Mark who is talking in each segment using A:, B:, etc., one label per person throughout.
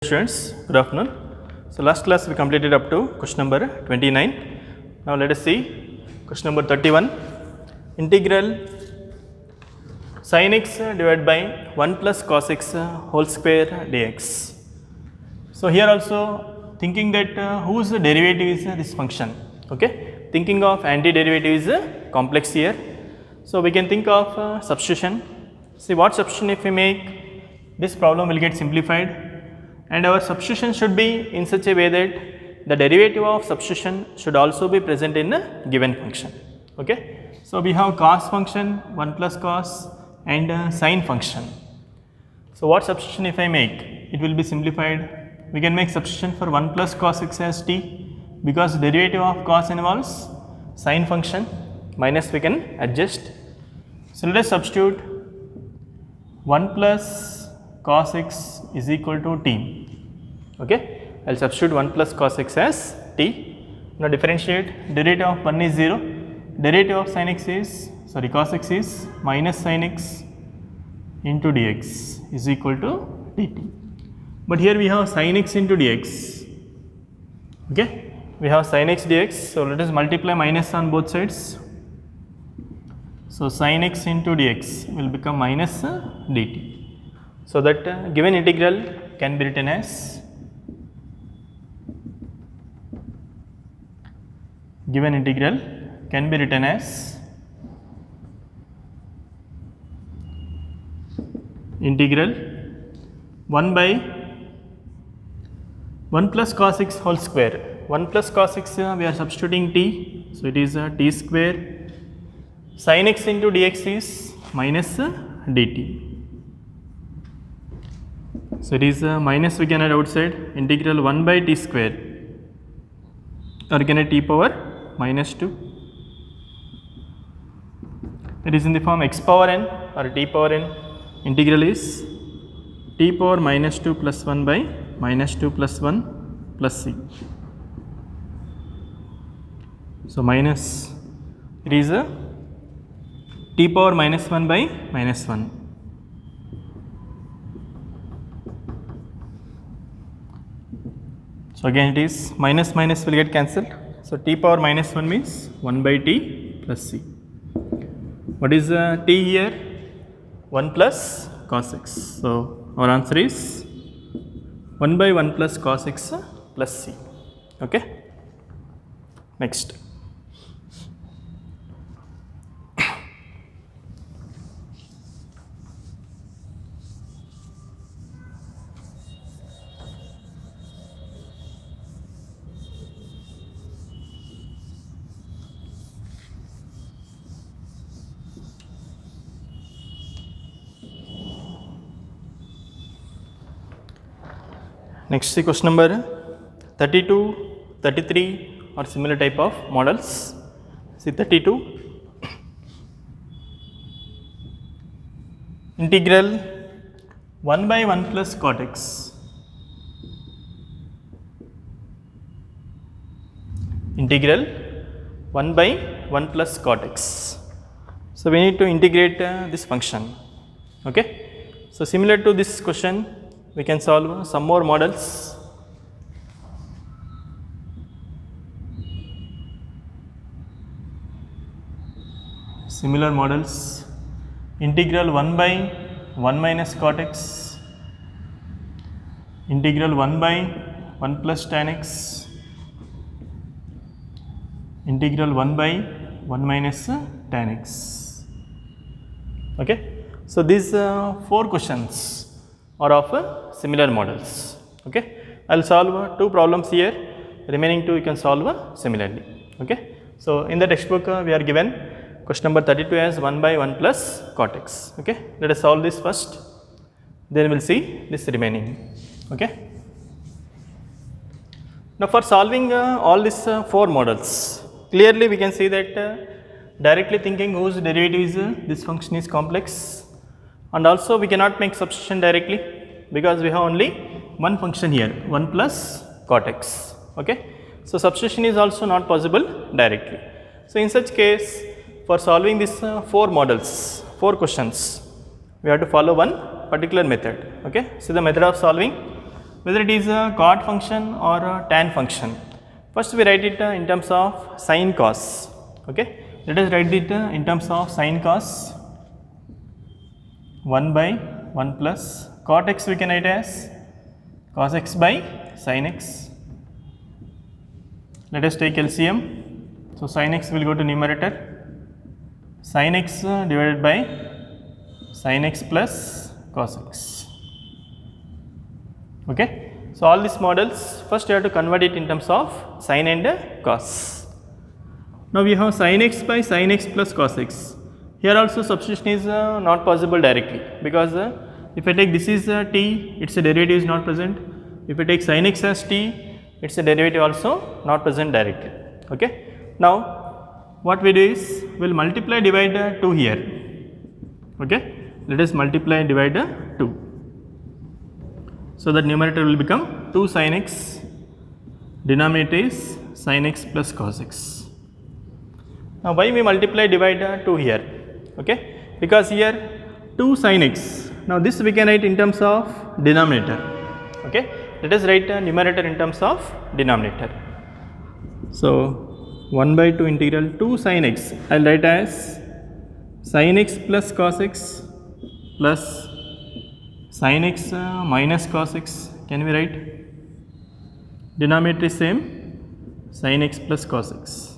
A: Students, good afternoon. So last class we completed up to question number 29. Now let us see question number 31. Integral sin x divided by 1 plus cos x whole square dx. So here also thinking that whose derivative is this function. Okay, thinking of antiderivative is complex here. So we can think of substitution. See what substitution if we make, this problem will get simplified. And our substitution should be in such a way that the derivative of substitution should also be present in a given function. Okay. So we have cos function 1 plus cos and sin function. So what substitution if I make, it will be simplified. We can make substitution for 1 plus cos x as t, because derivative of cos involves sin function, minus we can adjust. So let us substitute 1 plus cos x is equal to t. Okay, I will substitute 1 plus cos x as t. Now differentiate, derivative of 1 is 0, derivative of sin x is, cos x is minus sin x into dx is equal to dt. But here we have sin x into dx. Okay, we have sin x dx, so let us multiply minus on both sides. So sin x into dx will become minus dt. So that given integral can be written as integral 1 by 1 plus cos x whole square. 1 plus cos x we are substituting t, so it is t square. Sin x into dx is minus dt. So it is minus we can add outside, integral 1 by t square, or you can add t power minus 2. It is in the form x power n or t power n. Integral is t power minus 2 plus 1 by minus 2 plus 1 plus c. So minus, it is t power minus 1 by minus 1. So again it is minus minus will get cancelled. So t power minus 1 means 1 by t plus c. What is t here? 1 plus cos x. So our answer is 1 by 1 plus cos x plus c. Okay. Next. Next, see question number 32, 33 or similar type of models. See 32, integral 1 by 1 plus cot x, integral 1 by 1 plus cot x. So we need to integrate this function. Okay. So similar to this question, we can solve some more models. Similar models, integral 1 by 1 minus cot x, integral 1 by 1 plus tan x, integral 1 by 1 minus tan x. Okay. So these 4 questions are of similar models. Okay, I will solve 2 problems here, remaining 2 you can solve similarly. Okay, so in the textbook we are given question number 32 as 1 by 1 plus cot x. Okay, let us solve this first, then we will see this remaining. Okay, now for solving all these 4 models, clearly we can see that directly thinking whose derivative is this function is complex. And also we cannot make substitution directly, because we have only one function here, 1 plus cot x. Okay. So substitution is also not possible directly. So in such case, for solving these 4 models, 4 questions, we have to follow one particular method. Okay. So the method of solving, whether it is a cot function or a tan function. First we write it in terms of sin cos. Okay, let us write it in terms of sin cos 1 by 1 plus cot x we can write as cos x by sin x. Let us take LCM. So sin x will go to numerator, sin x divided by sin x plus cos x. Okay. So all these models, first you have to convert it in terms of sin and cos. Now we have sin x by sin x plus cos x. Here also substitution is not possible directly, because if I take this is t, its derivative is not present. If I take sin x as t, its derivative also not present directly. Okay. Now what we do is we will multiply divide 2 here. Okay. Let us multiply and divide 2. So that numerator will become 2 sin x, denominator is sin x plus cos x. Now why we multiply divide 2 here? Okay. Because here 2 sin x. Now this we can write in terms of denominator. Okay. Let us write numerator in terms of denominator. So 1 by 2 integral 2 sin x, I will write as sin x plus cos x plus sin x minus cos x. Can we write? Denominator is same, sin x plus cos x.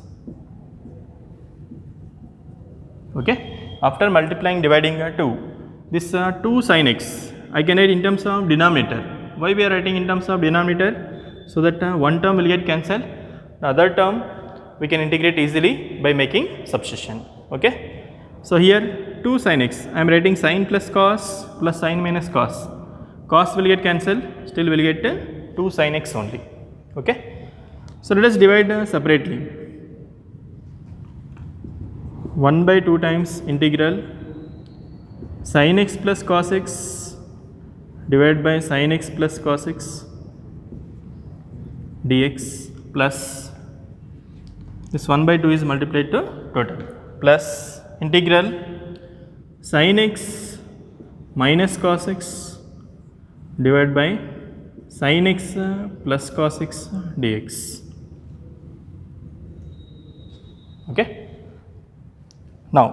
A: Okay. After multiplying dividing 2, this 2 sin x I can write in terms of denominator. Why we are writing in terms of denominator? So that one term will get cancelled, the other term we can integrate easily by making substitution. Okay. So here 2 sin x, I am writing sin plus cos plus sin minus cos. Cos will get cancelled, still will get 2 sin x only. Okay. So let us divide separately. 1 by 2 times integral sin x plus cos x divided by sin x plus cos x dx plus this 1 by 2 is multiplied to total plus integral sin x minus cos x divided by sin x plus cos x dx. Okay. Now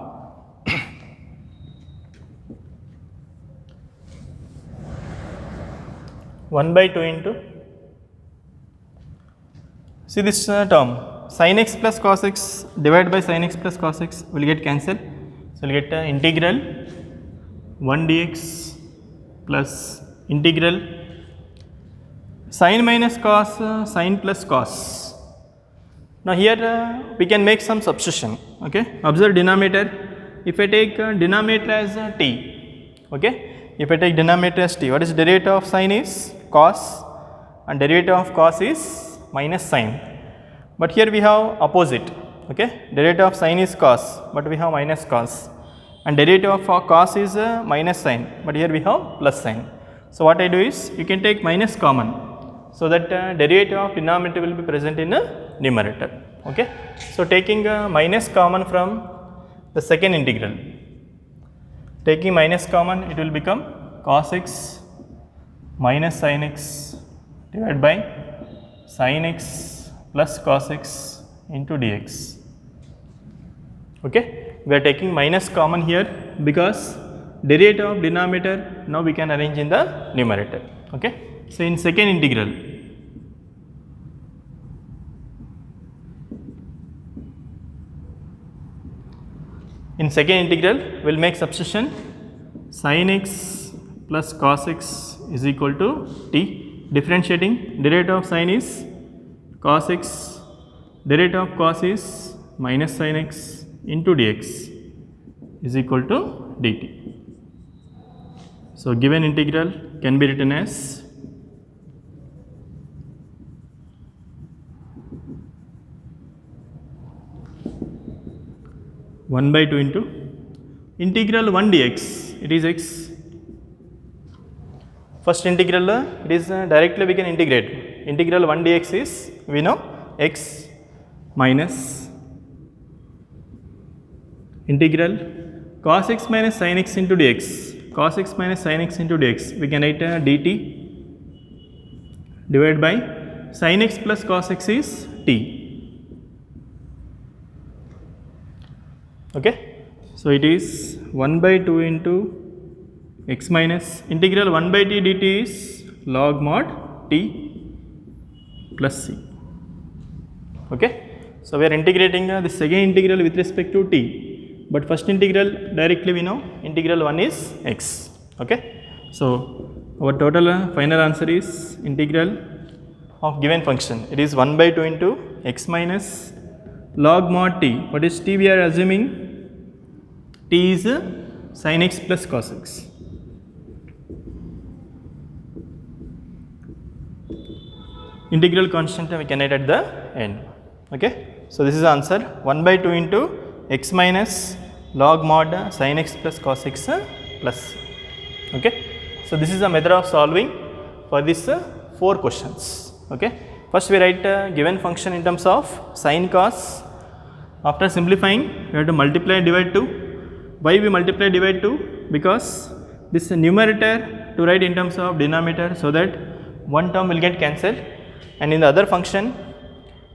A: one by 2 into, see this term sin x plus cos x divided by sin x plus cos x will get cancelled. So we will get integral 1 dx plus integral sin minus cos sin plus cos. Now here we can make some substitution. Okay. Observe denominator. If I take denominator as t, okay. If I take denominator as t, what is derivative of sin is cos and derivative of cos is minus sin. But here we have opposite. Okay. Derivative of sin is cos, but we have minus cos, and derivative of cos is minus sin, but here we have plus sin. So what I do is you can take minus common, so that derivative of denominator will be present in numerator. Okay. So taking minus common from the second integral, taking minus common, it will become cos x minus sin x divided by sin x plus cos x into dx. Okay. We are taking minus common here because derivative of denominator now we can arrange in the numerator. Okay. So in second integral, we will make substitution sin x plus cos x is equal to t, differentiating derivative of sin is cos x, derivative of cos is minus sin x into dx is equal to dt. So given integral can be written as one by 2 into integral 1 dx, it is x. First integral it is directly we can integrate. Integral 1 dx is we know x minus integral cos x minus sin x into dx. Cos x minus sin x into dx we can write dt divided by sin x plus cos x is t. Okay. So it is 1 by 2 into x minus integral 1 by t dt is log mod t plus c. Okay. So we are integrating the second integral with respect to t, but first integral directly we know integral 1 is x. Okay. So our total final answer is integral of given function, it is 1 by 2 into x minus log mod t. What is t? We are assuming t is sin x plus cos x. Integral constant we can write at the end. Okay. So this is the answer, 1 by 2 into x minus log mod sin x plus cos x plus. Okay. So this is the method of solving for this 4 questions. Okay. First we write given function in terms of sin cos. After simplifying we have to multiply divide 2. Why we multiply divide 2? Because this numerator to write in terms of denominator, so that one term will get cancelled, and in the other function,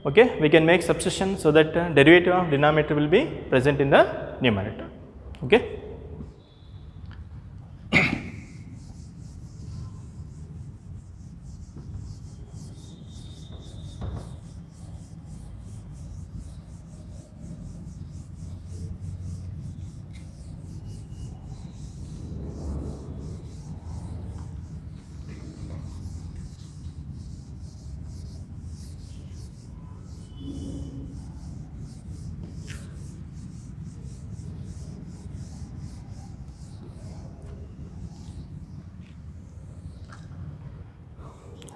A: okay, we can make substitution so that derivative of denominator will be present in the numerator. Okay.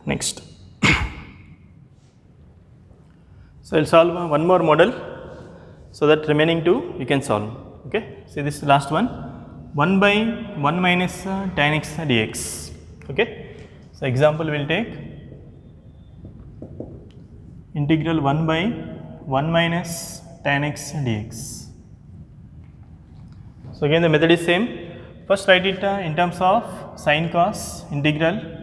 A: Next. So I will solve one more model, so that remaining 2 you can solve. Okay. See this last one, 1 by 1 minus tan x dx. Okay. So example we will take integral 1 by 1 minus tan x dx. So again the method is same. First write it in terms of sin cos, integral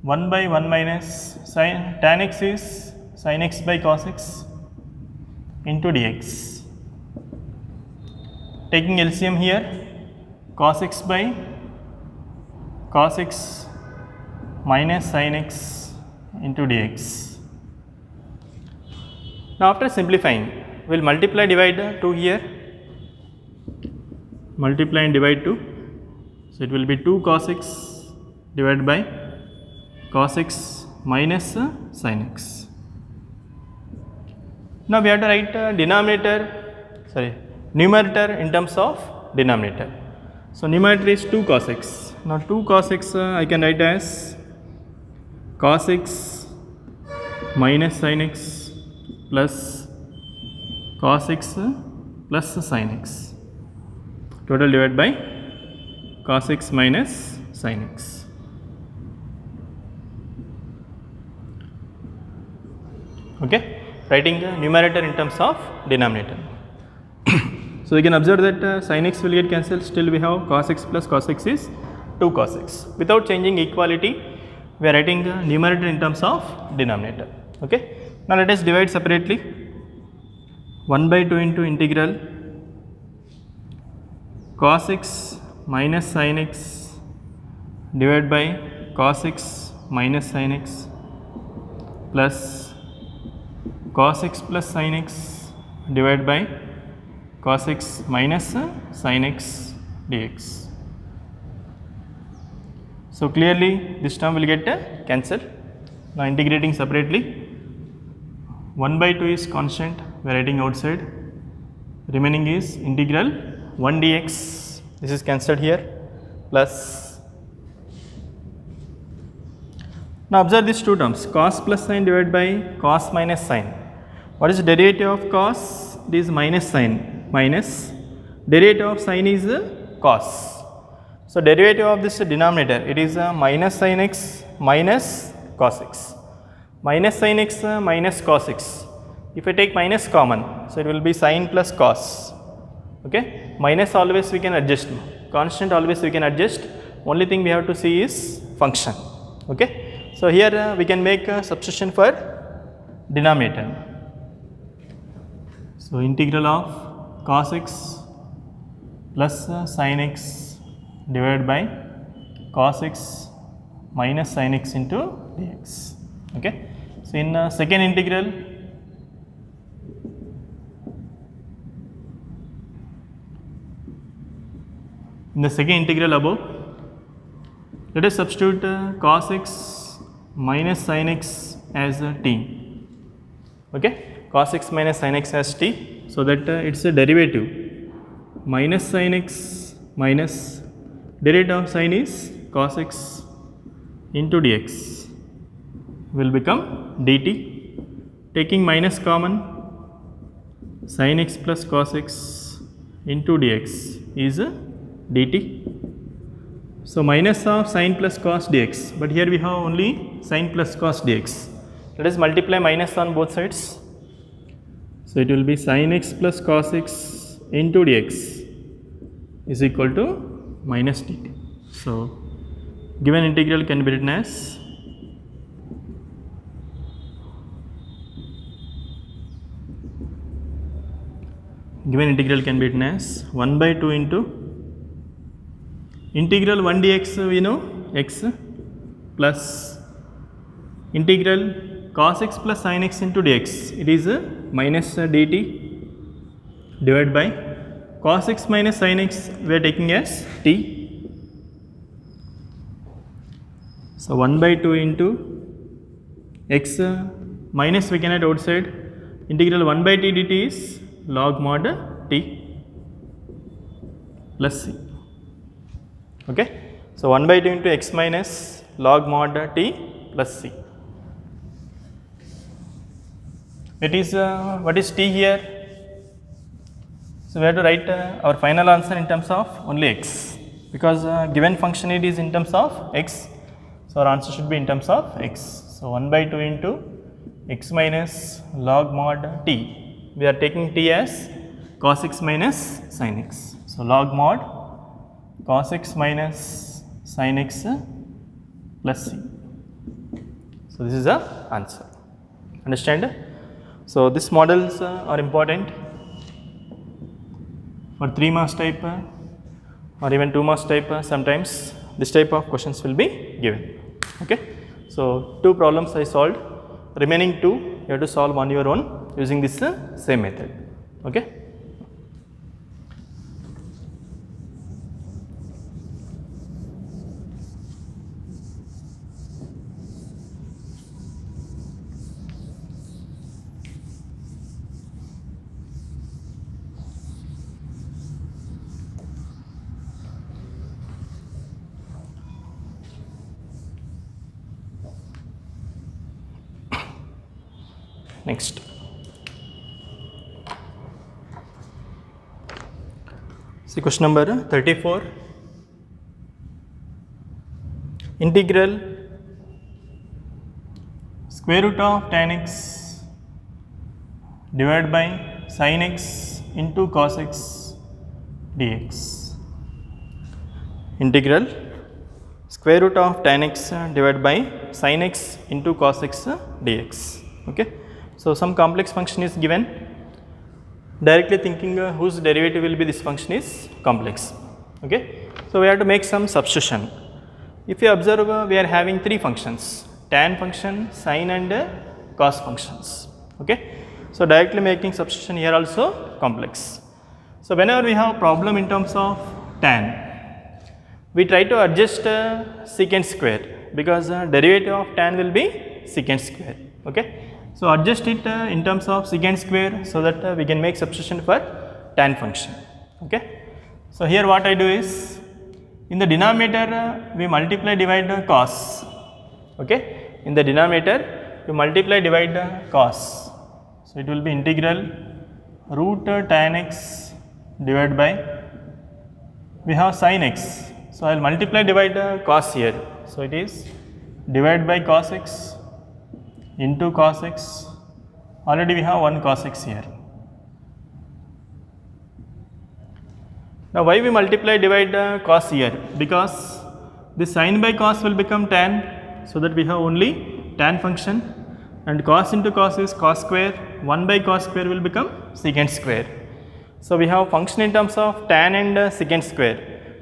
A: 1 by 1 minus sin tan x is sin x by cos x into dx. Taking LCM here, cos x by cos x minus sin x into dx. Now after simplifying, we will multiply divide 2 here, multiply and divide 2. So it will be 2 cos x divided by cos x minus sin x. Now we have to write numerator in terms of denominator. So numerator is 2 cos x. Now 2 cos x I can write as cos x minus sin x plus cos x plus sin x. Total divided by cos x minus sin x. Okay, writing the numerator in terms of denominator. So we can observe that sin x will get cancelled, still we have cos x plus cos x is 2 cos x. Without changing equality, we are writing the numerator in terms of denominator. Okay. Now let us divide separately. 1 by 2 into integral cos x minus sin x divided by cos x minus sin x plus cos x plus sin x divided by cos x minus sin x dx. So clearly this term will get cancelled. Now integrating separately, 1 by 2 is constant, we are writing outside, remaining is integral 1 dx, this is cancelled here, plus. Now observe these two terms, cos plus sin divided by cos minus sin. What is the derivative of cos? It is minus sin, minus derivative of sin is cos. So derivative of this denominator, it is minus sin x minus cos x. Minus sin x minus cos x. If I take minus common, so it will be sin plus cos. Okay, minus always we can adjust, constant always we can adjust. Only thing we have to see is function. Okay. So here we can make a substitution for denominator. So integral of cos x plus sin x divided by cos x minus sin x into dx. Okay. So in second integral, in the second integral above, let us substitute cos x minus sin x as t. Okay, cos x minus sin x as t, so that it's a derivative minus sin x minus derivative of sin is cos x into dx will become dt. Taking minus common, sin x plus cos x into dx is dt. So minus of sin plus cos dx, but here we have only sin plus cos dx. Let us multiply minus on both sides. So it will be sin x plus cos x into dx is equal to minus dt. So given integral can be written as given integral can be written as 1 by 2 into integral 1 dx, we know x, plus integral cos x plus sin x into dx, it is minus dt, divided by cos x minus sin x we are taking as t. So 1 by 2 into x minus we can add outside, integral 1 by t dt is log mod t plus c. Okay. So 1 by 2 into x minus log mod t plus c. It is what is t here? So we have to write our final answer in terms of only x, because given function it is in terms of x. So our answer should be in terms of x. So 1 by 2 into x minus log mod t. We are taking t as cos x minus sin x. So log mod cos x minus sin x plus c. So this is the answer. Understand? So these models are important for 3 marks type or even 2 marks type. Sometimes this type of questions will be given. Okay. So 2 problems I solved. Remaining 2 you have to solve on your own using this same method. Okay. Next, see question number 34. Integral square root of tan x divided by sin x into cos x dx. Integral square root of tan x divided by sin x into cos x dx. Okay. So some complex function is given. Directly thinking whose derivative will be this function is complex. Okay. So we have to make some substitution. If you observe, we are having 3 functions: tan function, sine and cos functions. Okay. So directly making substitution here also complex. So whenever we have problem in terms of tan, we try to adjust secant square, because derivative of tan will be secant square. Okay. So adjust it in terms of secant square, so that we can make substitution for tan function. Okay. So here what I do is, in the denominator we multiply divide cos. Okay. In the denominator we multiply divide cos. So it will be integral root tan x divided by, we have sin x. So I will multiply divide cos here. So it is divided by cos x into cos x. Already we have 1 cos x here. Now why we multiply divide cos here? Because this sin by cos will become tan. so that we have only tan function, and cos into cos is cos square, 1 by cos square will become secant square. So we have function in terms of tan and secant square,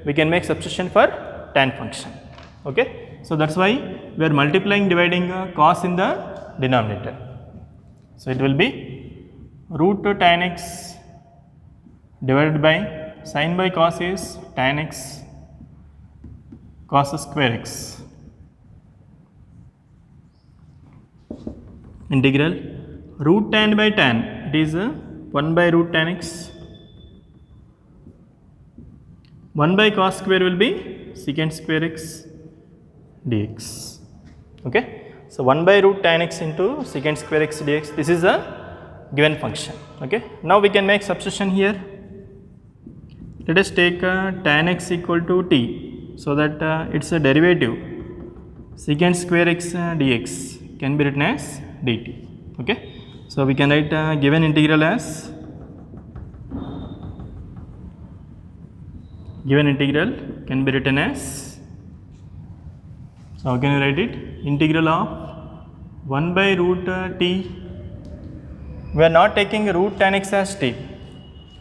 A: we can make substitution for tan function. Okay, so that's why we are multiplying, dividing cos in the denominator. So it will be root tan x divided by sin by cos is tan x cos square x integral root tan by tan, it is 1 by root tan x, 1 by cos square will be secant square x dx. Okay, so 1 by root tan x into secant square x dx, this is a given function. Okay, now we can make substitution here. Let us take tan x equal to t, so that it's a derivative secant square x dx can be written as dt. Okay, so we can write given integral as can be written as, so how can you write it, integral of 1 by root t, we are not taking root tan x as t.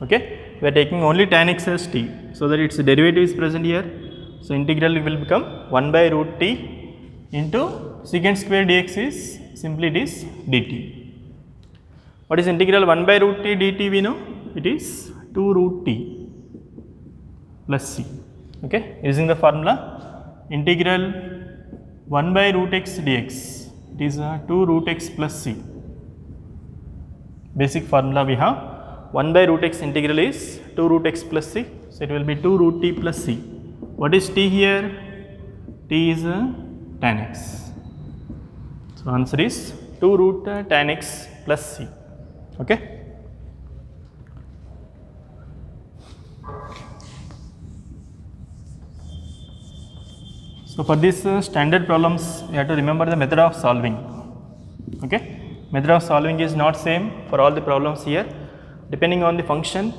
A: Okay, we are taking only tan x as t, so that its derivative is present here. So integral will become 1 by root t into secant square dx is simply it is dt. What is integral 1 by root t dt? We know it is 2 root t plus c. Okay, using the formula integral 1 by root x dx, it is 2 root x plus c. Basic formula we have 1 by root x integral is 2 root x plus c, so it will be 2 root t plus c. What is t here? T is tan x. So answer is 2 root tan x plus c. Okay. So for this standard problems, you have to remember the method of solving. Okay, method of solving is not same for all the problems here. Depending on the function,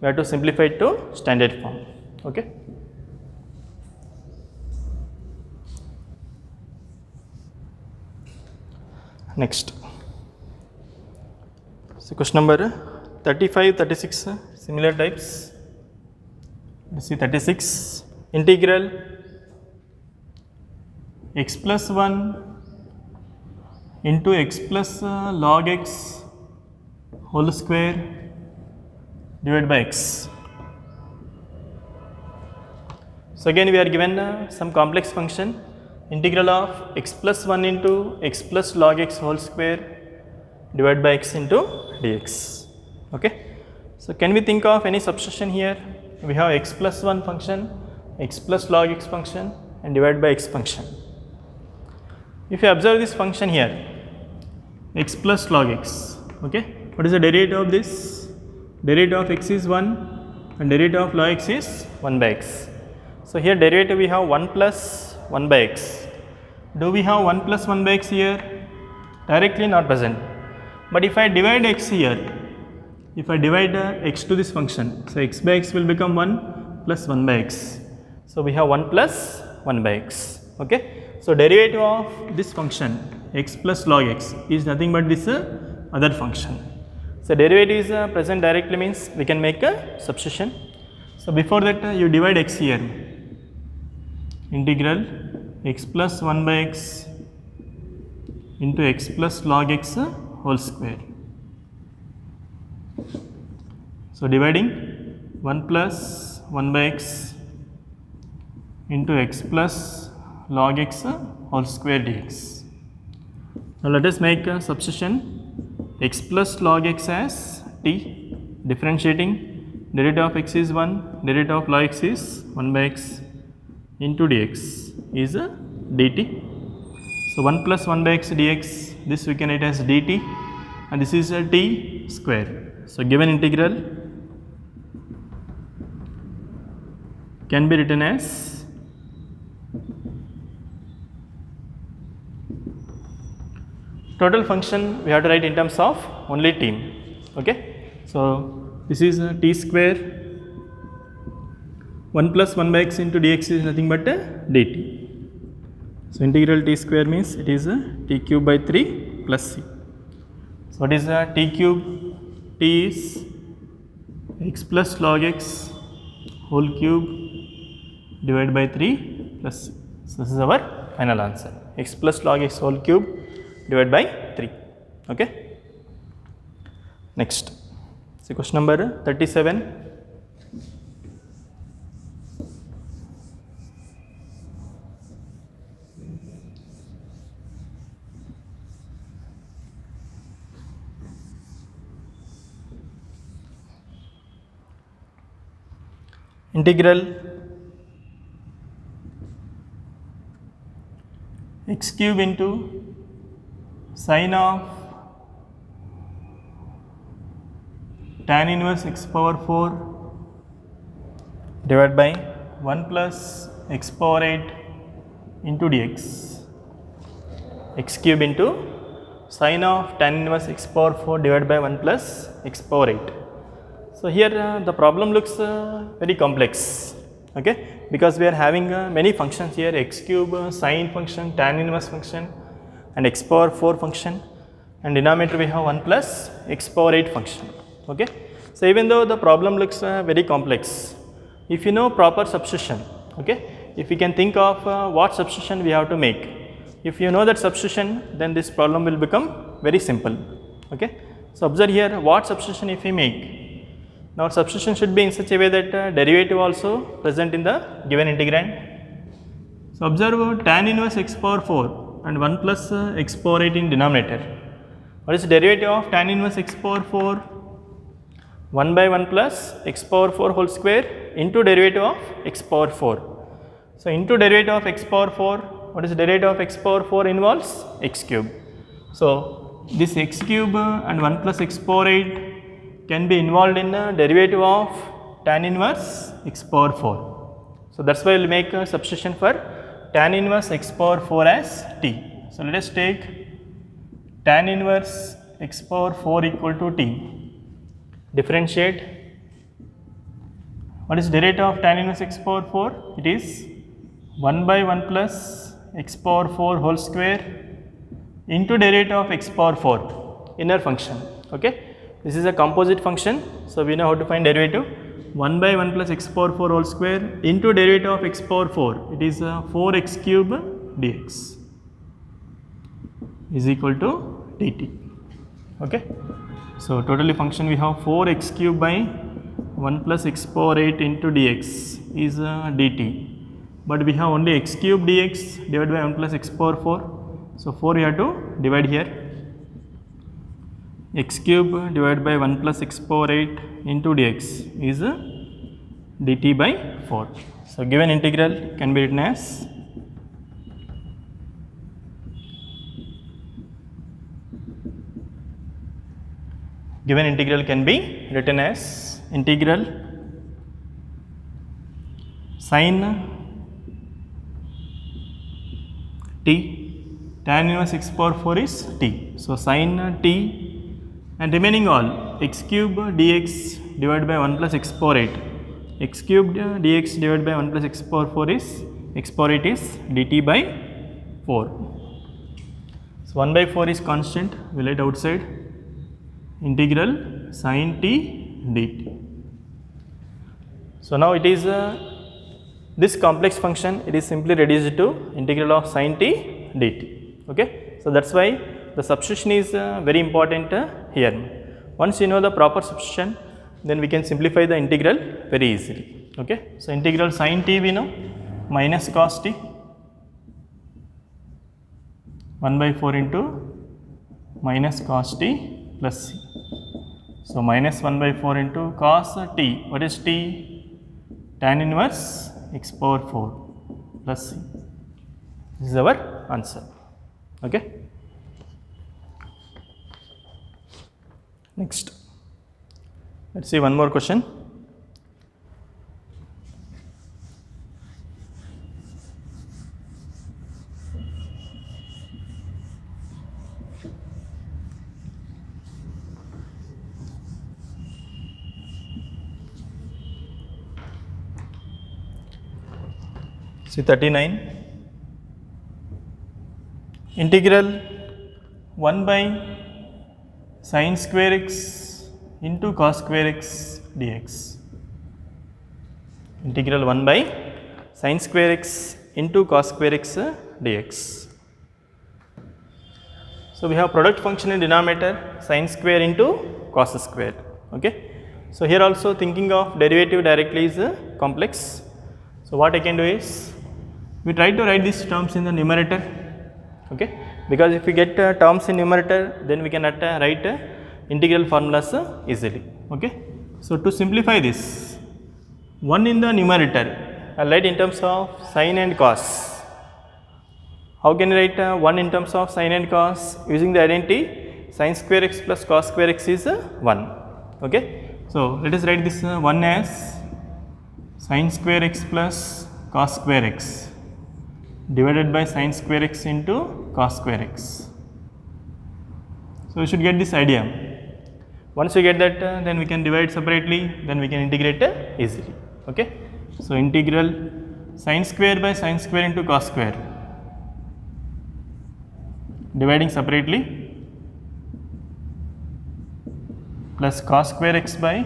A: we have to simplify it to standard form. Okay. Next, so question number 35, 36, similar types. Let's see 36, integral x plus 1 into x plus log x whole square divided by x. So again we are given some complex function, integral of x plus 1 into x plus log x whole square divided by x into dx. Okay, so can we think of any substitution here? We have x plus 1 function, x plus log x function, and divided by x function. If you observe this function here, x plus log x, okay, what is the derivative of this? Derivative of x is 1 and derivative of log x is 1 by x. So here derivative we have 1 plus 1 by x. Do we have 1 plus 1 by x here? Directly not present. But if I divide x here, if I divide x to this function, so x by x will become 1 plus 1 by x. So we have 1 plus 1 by x. Okay. So derivative of this function x plus log x is nothing but this other function. So derivative is present directly means we can make a substitution. So before that you divide x here, integral x plus 1 by x into x plus log x whole square. So dividing 1 plus 1 by x into x plus log x whole square dx. Now let us make a substitution, x plus log x as t, differentiating, derivative of x is 1, derivative of log x is 1 by x into dx is dt. So 1 plus 1 by x dx, this we can write as dt, and this is t square. So given integral can be written as total function we have to write in terms of only t. Okay, so this is t square, 1 plus 1 by x into dx is nothing but dt. So integral t square means it is t cube by 3 plus c. So what is t cube? T is x plus log x whole cube divided by 3 plus c. So this is our final answer, x plus log x whole cube divided by 3. Okay. Next, so question number 37. Integral x cube into sine of tan inverse x power 4 divided by 1 plus x power 8 into dx. X cube into sine of tan inverse x power 4 divided by 1 plus x power 8. So here the problem looks very complex, okay, because we are having many functions here, x cube, sine function, tan inverse function and x power 4 function, and denominator we have 1 plus x power 8 function. Okay. So even though the problem looks very complex, if you know proper substitution, okay, if we can think of what substitution we have to make, if you know that substitution, then this problem will become very simple. Okay. So observe here what substitution if we make. Now substitution should be in such a way that derivative also present in the given integrand. So observe tan inverse x power 4 and 1 plus x power 8 in denominator. What is the derivative of tan inverse x power 4? 1 by 1 plus x power 4 whole square into derivative of x power 4. So into derivative of x power 4, what is the derivative of x power 4 involves x cube. So this x cube and 1 plus x power 8 can be involved in derivative of tan inverse x power 4. So that's why we will make a substitution for tan inverse x power 4 as t. So let us take tan inverse x power 4 equal to t. Differentiate. What is derivative of tan inverse x power 4? It is 1 by 1 plus x power 4 whole square into derivative of x power 4, inner function. Okay. This is a composite function, so we know how to find derivative. 1 by 1 plus x power 4 whole square into derivative of x power 4, it is 4x cube dx is equal to dt. Okay. So totally function we have 4x cube by 1 plus x power 8 into dx is dt, but we have only x cube dx divided by 1 plus x power 4. So 4 we have to divide here. X cube divided by 1 plus x power 8 into dx is dt by 4. So given integral can be written as integral sine t, tan inverse x power 4 is t. So sine t and remaining all x cube dx divided by 1 plus x power 8. X cube dx divided by 1 plus x power 4 is x power 8 is dt by 4. So 1 by 4 is constant, we will write outside integral sine t dt. So now it is this complex function, it is simply reduced to integral of sine t dt. Okay. So that's why the substitution is very important here. Once you know the proper substitution, then we can simplify the integral very easily. Okay. So integral sine t we know minus cos t 1 by 4 into minus cos t plus c. So minus 1 by 4 into cos t, what is t? Tan inverse x power 4 plus c. This is our answer. Okay. Next, let's see one more question. See 39. integral 1 by sin square x into cos square x dx. Integral 1 by sin square x into cos square x dx. So, we have product function in denominator sin square into cos square. Okay. So, here also thinking of derivative directly is complex. So, what I can do is we try to write these terms in the numerator, okay, because if we get terms in numerator, then we can write integral formulas easily. Okay. So, to simplify this, 1 in the numerator I will write in terms of sin and cos. How can I write 1 in terms of sin and cos? Using the identity sin square x plus cos square x is 1. Okay. So, let us write this 1 as sin square x plus cos square x divided by sin square x into cos square x. So, you should get this idea. Once you get that, then we can divide separately, then we can integrate easily. Okay. So, integral sin square by sin square into cos square, dividing separately, plus cos square x by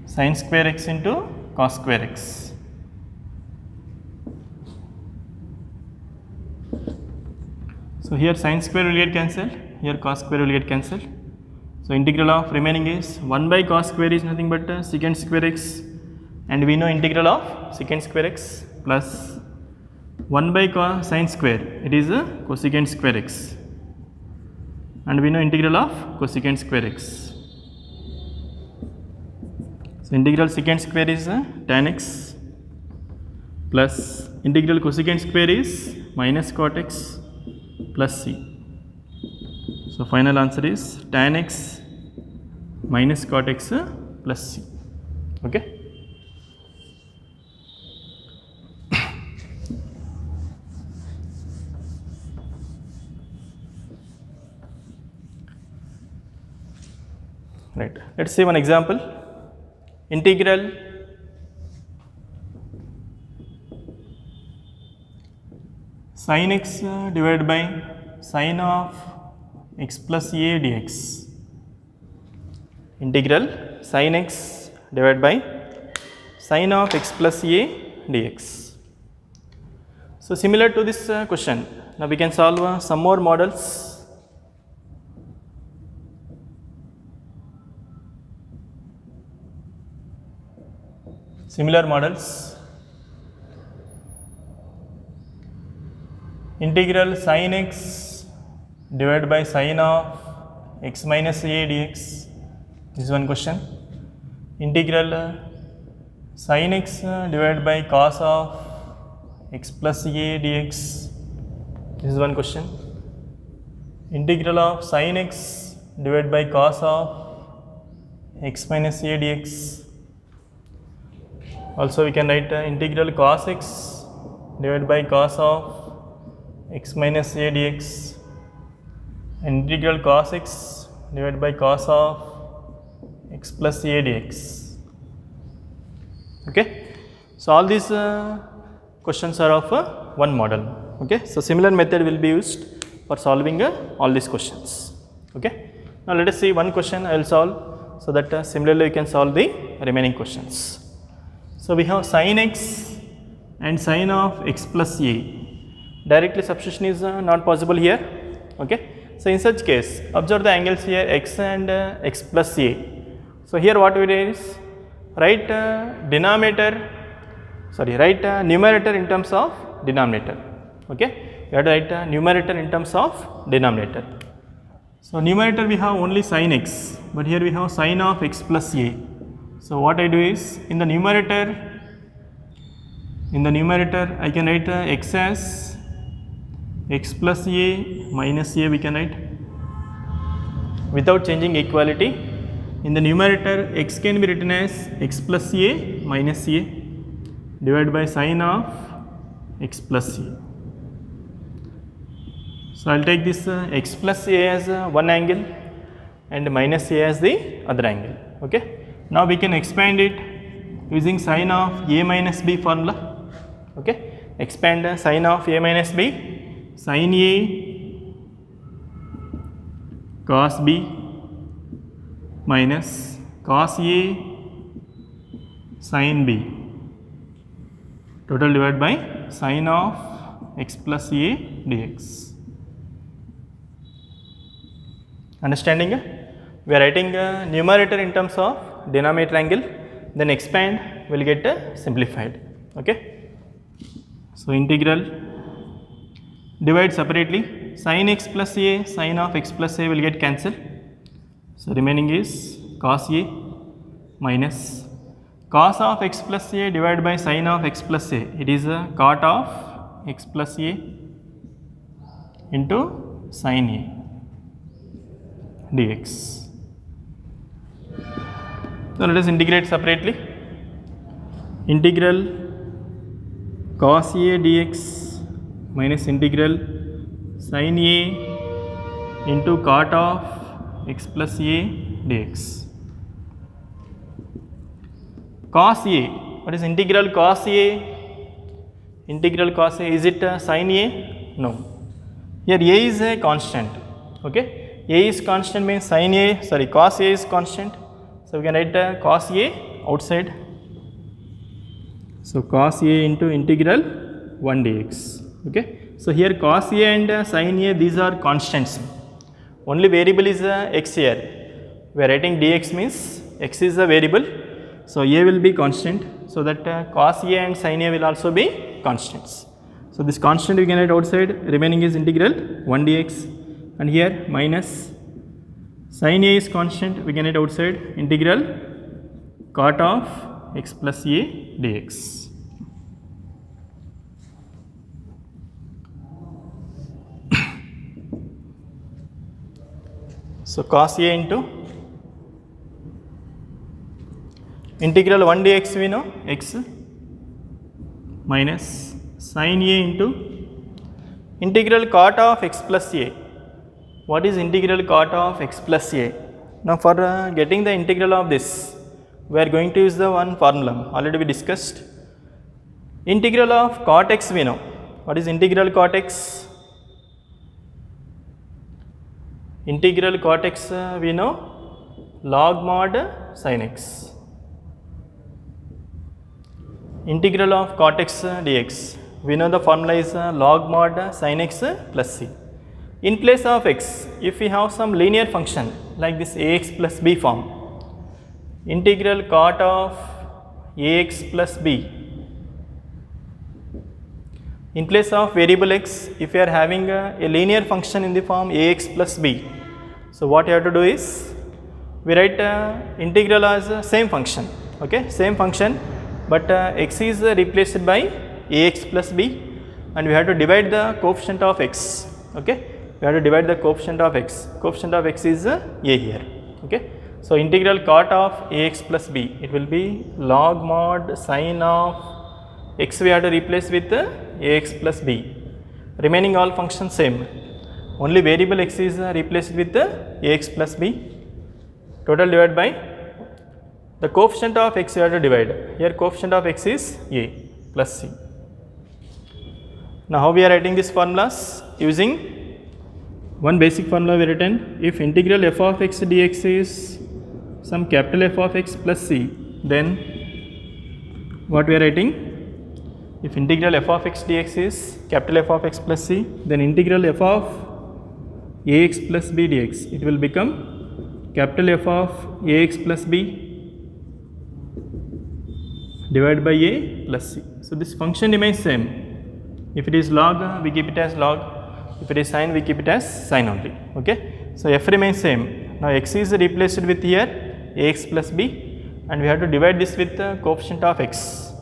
A: sin square x into cos square x. So, here sin square will get cancelled, here cos square will get cancelled. So, integral of remaining is 1 by cos square is nothing but secant square x, and we know integral of secant square x plus 1 by cos sin square, it is cosecant square x, and we know integral of cosecant square x. So, integral secant square is tan x plus integral cosecant square is minus cot x plus c. So, final answer is tan x minus cot x plus c. Okay. Right. Let us see one example. Integral sin x divided by sin of x plus a dx. Integral sin x divided by sin of x plus a dx. So, similar to this question, now we can solve some more models. Similar models. Integral sin x divided by sin of x minus a dx, this is one question. Integral sin x divided by cos of x plus a dx, this is one question. Integral of sin x divided by cos of x minus a dx. Also we can write integral cos x divided by cos of x minus a dx, and integral cos x divided by cos of x plus a dx. Okay. So, all these questions are of one model. Okay. So, similar method will be used for solving all these questions. Okay. Now, let us see one question I will solve, so that similarly we can solve the remaining questions. So, we have sin x and sin of x plus a. Directly substitution is not possible here. Okay. So, in such case, observe the angles here x and x plus a. So, here what we do is write numerator in terms of denominator. Okay. You have to write numerator in terms of denominator. So, numerator we have only sin x, but here we have sin of x plus a. So, what I do is in the numerator I can write x as x plus a minus a we can write without changing equality. In the numerator x can be written as x plus a minus a divided by sin of x plus a. So, I will take this x plus a as one angle and minus a as the other angle. Okay. Now, we can expand it using sin of a minus b formula. Okay. Expand sin of a minus b sin A cos B minus cos A sin B total divided by sin of x plus A dx. Understanding? We are writing numerator in terms of denominator angle, then expand will get simplified. Okay. So integral divide separately, sin x plus A, sin of x plus A will get cancelled. So remaining is cos A minus cos of x plus A divided by sin of x plus A. It is a cot of x plus A into sin A dx. So let us integrate separately. Integral cos A dx minus integral sin A into cot of x plus A dx. Cos A, what is integral cos A? Integral cos A, is it sin A? No. Here A is a constant. Okay. A is constant means sin A, sorry, cos A is constant. So we can write cos A outside. So cos A into integral 1 dx. Okay. So here cos A and sin A, these are constants. Only variable is x here. We are writing dx means x is a variable. So A will be constant. So that cos A and sin A will also be constants. So this constant we can write outside. Remaining is integral 1 dx. And here minus sin A is constant, we can write outside integral cot of x plus A dx. So cos A into integral 1 dx we know x minus sin A into integral cot of x plus A. What is integral cot of x plus A? Now for getting the integral of this, we are going to use the one formula already we discussed. Integral of cot x we know. What is integral cot x? Integral cot x we know log mod sin x. Integral of cot x dx, we know the formula is log mod sin x plus c. In place of x, if we have some linear function like this ax plus b form, integral cot of ax plus b. In place of variable x, if we are having a linear function in the form ax plus b, so what you have to do is, we write integral as same function, okay, same function, but x is replaced by ax plus b, and we have to divide the coefficient of x, okay. We have to divide the coefficient of x. Coefficient of x is a here. Okay. So integral cot of ax plus b, it will be log mod sin of x we have to replace with ax plus b. Remaining all functions same. Only variable x is replaced with ax plus b. Total divided by the coefficient of x you have to divide. Here coefficient of x is a plus c. Now how we are writing these formulas? Using one basic formula we written, if integral f of x dx is some capital F of x plus c, then what we are writing? If integral f of x dx is capital F of x plus c, then integral f of ax plus b dx, it will become capital F of ax plus b divided by a plus c. So this function remains same. If it is log, we keep it as log. If it is sin, we keep it as sin only. Okay. So f remains same. Now x is replaced with here ax plus b, and we have to divide this with the coefficient of x.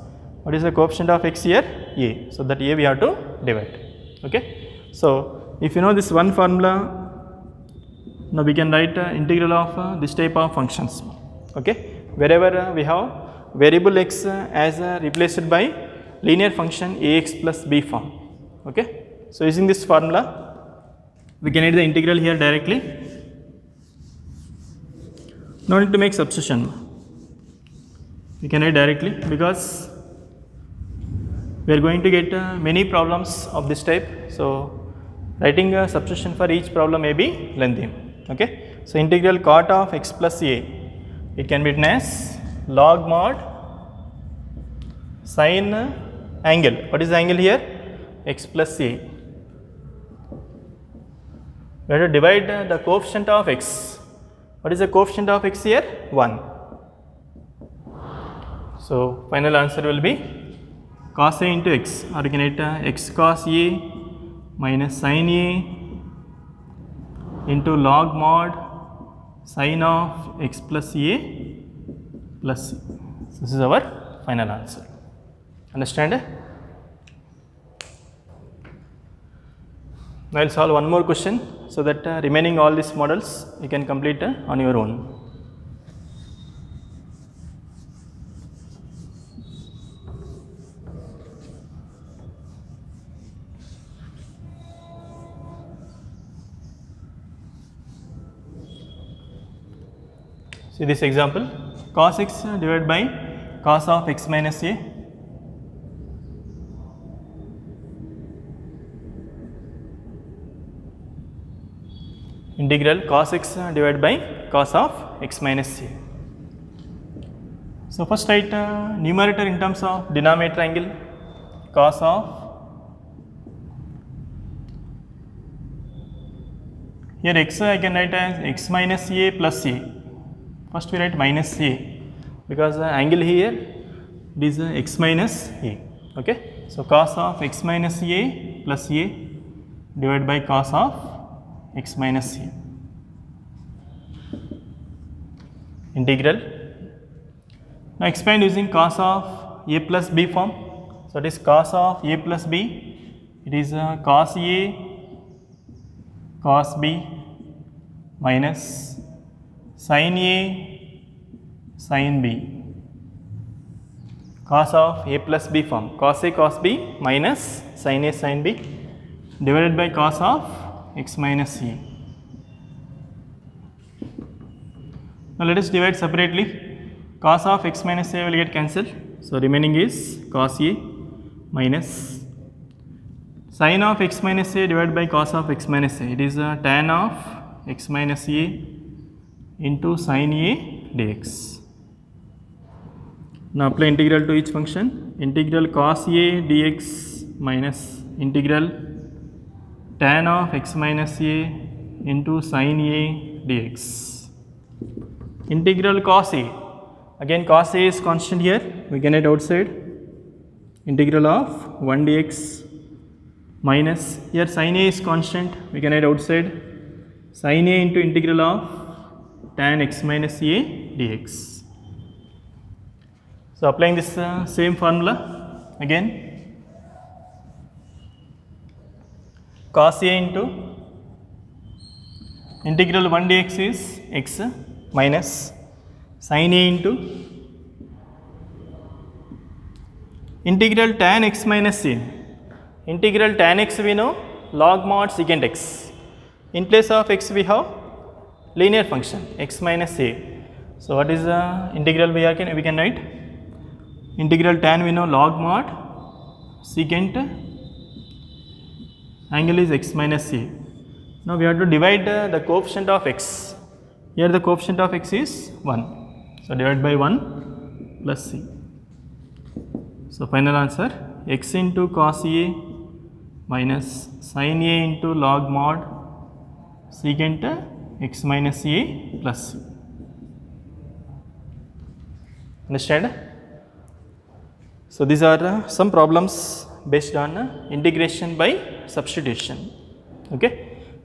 A: What is the coefficient of x here? A. So that a we have to divide. Okay. So if you know this one formula, now we can write integral of this type of functions. Okay. Wherever we have variable x as replaced by linear function ax plus b form. Okay. So using this formula, we can write the integral here directly. No need to make substitution. We can write directly because we are going to get many problems of this type. So writing a substitution for each problem may be lengthy. Okay. So integral cot of x plus a, it can be written as log mod sine angle. What is the angle here? X plus a. We have to divide the coefficient of x. What is the coefficient of x here? 1. So final answer will be cos a into x, or you can write x cos a minus sin a into log mod sine of x plus a plus c. This is our final answer. Understand? Now I will solve one more question, so that remaining all these models you can complete on your own. See this example, cos x divided by cos of x minus a. Integral cos x divided by cos of x minus a. So first write numerator in terms of denominator angle, cos of, here x I can write as x minus a plus a. First we write minus a, because the angle here it is x minus a. Okay. So cos of x minus a plus a divided by cos of x minus a. Integral. Now expand using cos of a plus b form. So it is cos of a plus b. It is cos a cos b minus sin a sin b. Cos of a plus b form, cos a cos b minus sin a sin b divided by cos of x minus a. Now let us divide separately. Cos of x minus a will get cancelled. So remaining is cos a minus sin of x minus a divided by cos of x minus a. It is tan of x minus a into sin a dx. Now apply integral to each function. Integral cos a dx minus integral tan of x minus a into sin a dx. Integral cos a, again cos a is constant here, we can write outside. Integral of 1 dx minus, here sin a is constant, we can write outside, sin a into integral of tan x minus a dx. So applying this same formula again, cos a into integral 1 dx is x minus sin a into integral tan x minus a. Integral tan x we know, log mod secant x. In place of x we have linear function x minus a. So what is the integral we can write? Integral tan we know, log mod secant angle is x minus a. Now we have to divide the coefficient of x. Here the coefficient of x is 1. So divide by 1 plus c. So final answer, x into cos a minus sin a into log mod secant x minus a plus c. Understand? So these are some problems based on integration by substitution. Okay.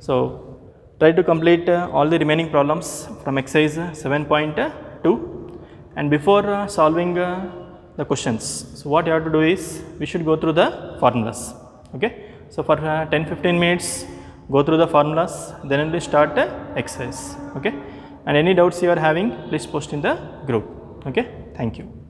A: So try to complete all the remaining problems from exercise 7.2, and before solving the questions, so what you have to do is we should go through the formulas. Okay. So for 10-15 minutes go through the formulas, then only start the exercise. Okay. And any doubts you are having, please post in the group. Okay. Thank you.